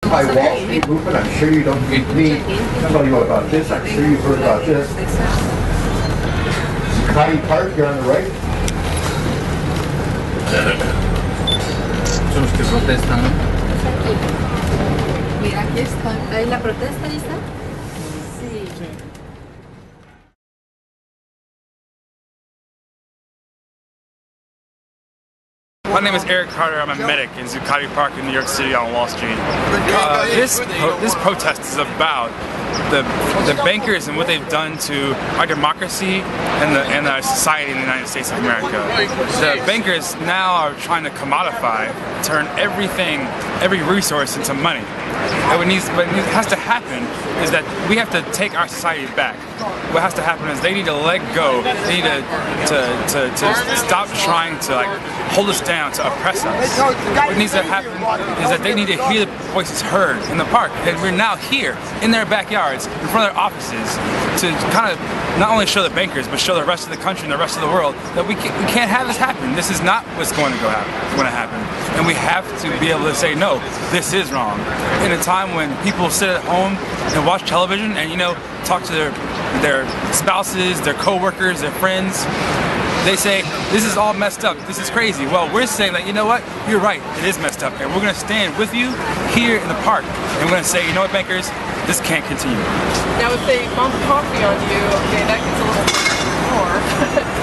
Occupy Wall Street movement, I'm sure you don't need me to tell you about this. I'm sure you've heard about this. Zuccotti Park, you're on the right. Son los que protestan, ¿no? Mira, aquí está. ¿Ahí la protesta, ahí está? Sí. My name is Eric Carter. I'm a medic in Zuccotti Park in New York City on Wall Street. This protest is about the bankers and what they've done to our democracy and our society in the United States of America. The bankers now are trying to commodify, turn everything, every resource into money. And what has to happen is that we have to take our society back. What has to happen is they need to let go. They need to stop trying to hold us down, to oppress us. What needs to happen is that they need to hear the voices heard in the park. And we're now here in their backyards, in front of their offices, to kind of not only show the bankers, but show the rest of the country and the rest of the world that we can't have this happen. This is not what's going to happen. And we have to be able to say, no, this is wrong. In a time when people sit at home and watch television and, talk to their spouses, their co-workers, their friends, they say, this is all messed up, this is crazy. Well, we're saying that, you know what, you're right, it is messed up. And we're gonna stand with you here in the park. And we're gonna say, you know what, bankers, this can't continue. Now if they bump coffee on you, okay, that gets a little more.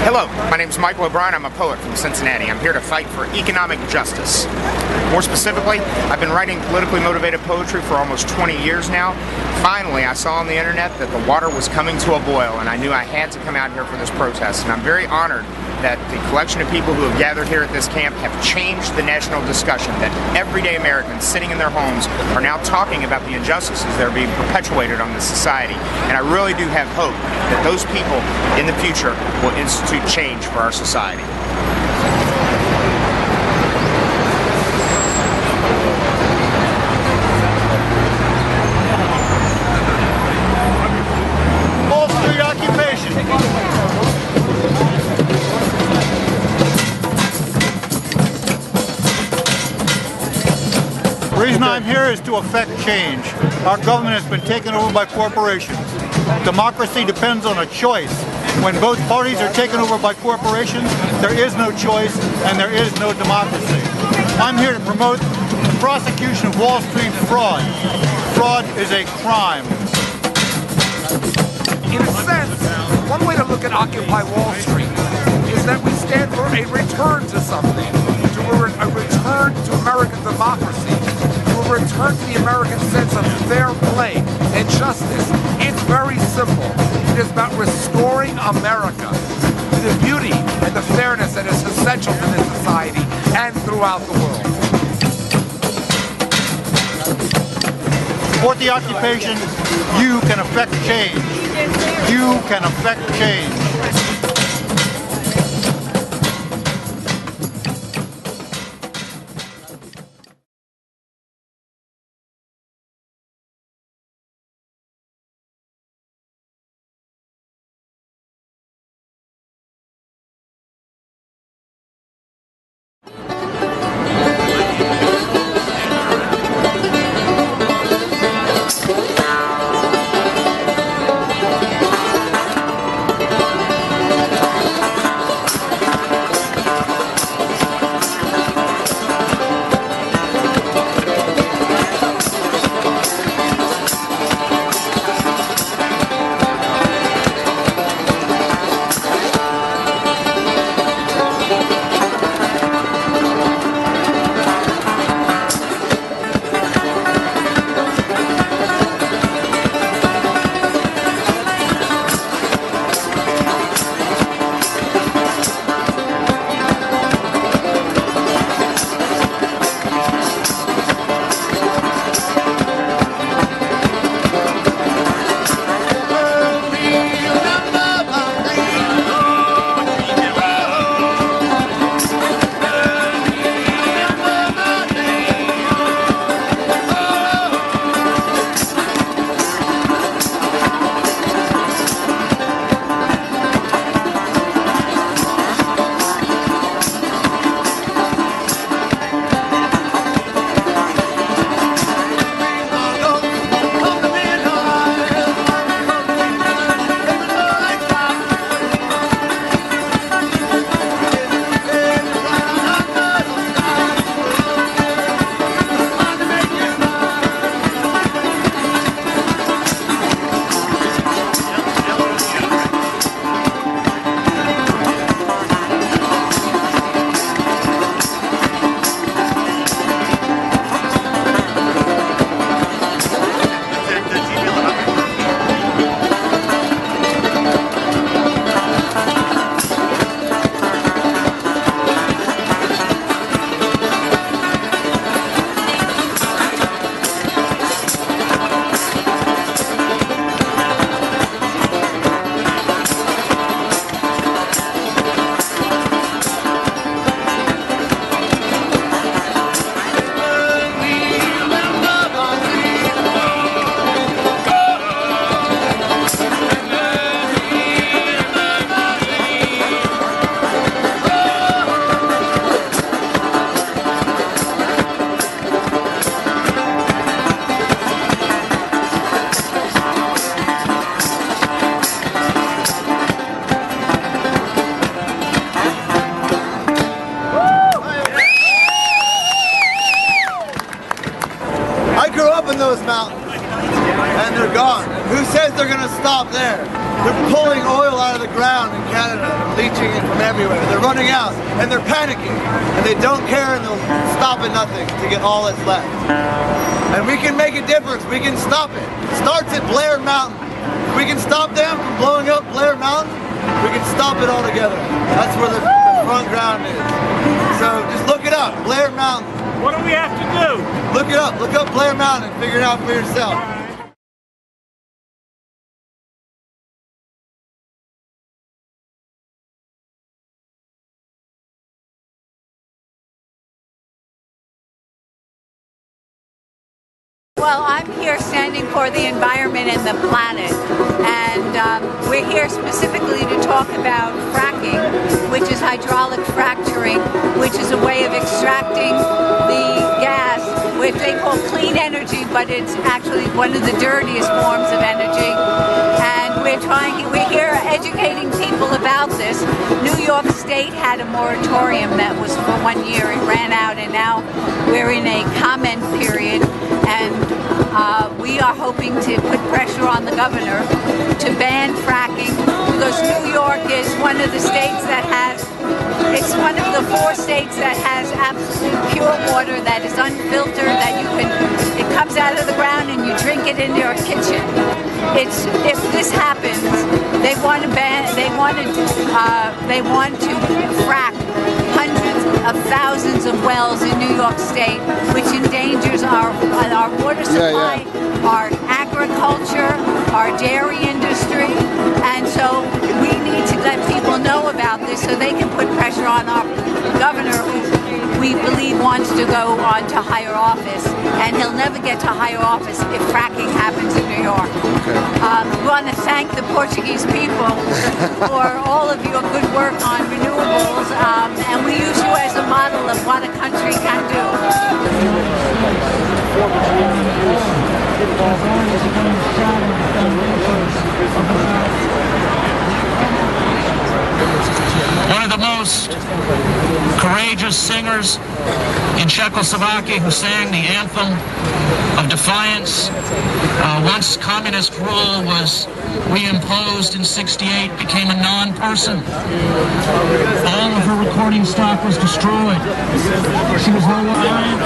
Hello, my name is Michael O'Brien. I'm a poet from Cincinnati. I'm here to fight for economic justice. More specifically, I've been writing politically motivated poetry for almost 20 years now. Finally, I saw on the internet that the water was coming to a boil, and I knew I had to come out here for this protest. And I'm very honored that the collection of people who have gathered here at this camp have changed the national discussion, that everyday Americans sitting in their homes are now talking about the injustices that are being perpetuated on this society. And I really do have hope that those people in the future will institute change for our society. Wall Street occupation. The reason I'm here is to effect change. Our government has been taken over by corporations. Democracy depends on a choice. When both parties are taken over by corporations, there is no choice and there is no democracy. I'm here to promote the prosecution of Wall Street fraud. Fraud is a crime. In a sense, one way to look at Occupy Wall Street is that we stand for a return to something, to a return to American democracy, to a return to the American sense of fair play and justice. It's very simple. It is about restoring America to the beauty and the fairness that is essential to this society and throughout the world. Support the occupation. You can affect change. You can affect change. stop there. They're pulling oil out of the ground in Canada, leaching it from everywhere. They're running out, and they're panicking, and they don't care, and they'll stop at nothing to get all that's left. And we can make a difference. We can stop it. It starts at Blair Mountain. If we can stop them from blowing up Blair Mountain, we can stop it altogether. That's where the front ground is. So just look it up, Blair Mountain. What do we have to do? Look it up. Look up Blair Mountain and figure it out for yourself. Well, I'm here standing for the environment and the planet, and we're here specifically to talk about fracking, which is hydraulic fracturing, which is a way of extracting the gas, which they call clean energy, but it's actually one of the dirtiest forms of energy. And we're here educating people about this. New York State had a moratorium that was for 1 year. It ran out, and now we're in a comment period. And we are hoping to put pressure on the governor to ban fracking, because New York is one of the states that has, it's one of the 4 states that has absolute pure water that is unfiltered, that you can, it comes out of the ground and you drink it in your kitchen. If this happens, they want to ban, they want to frack hundreds of thousands of wells in New York State, which endangers our water supply, our agriculture, our dairy industry, and so we need to let people know about this so they can put pressure on our governor, who we believe wants to go on to higher office, and he'll never get to higher office if fracking happens in New York. We want to thank the Portuguese people for all of your good work on renewables, and we use you as a model of what a country can do. One of the most courageous singers in Czechoslovakia who sang the anthem of defiance once communist rule was reimposed in '68, became a non-person. All of her recording stock was destroyed. She was no longer.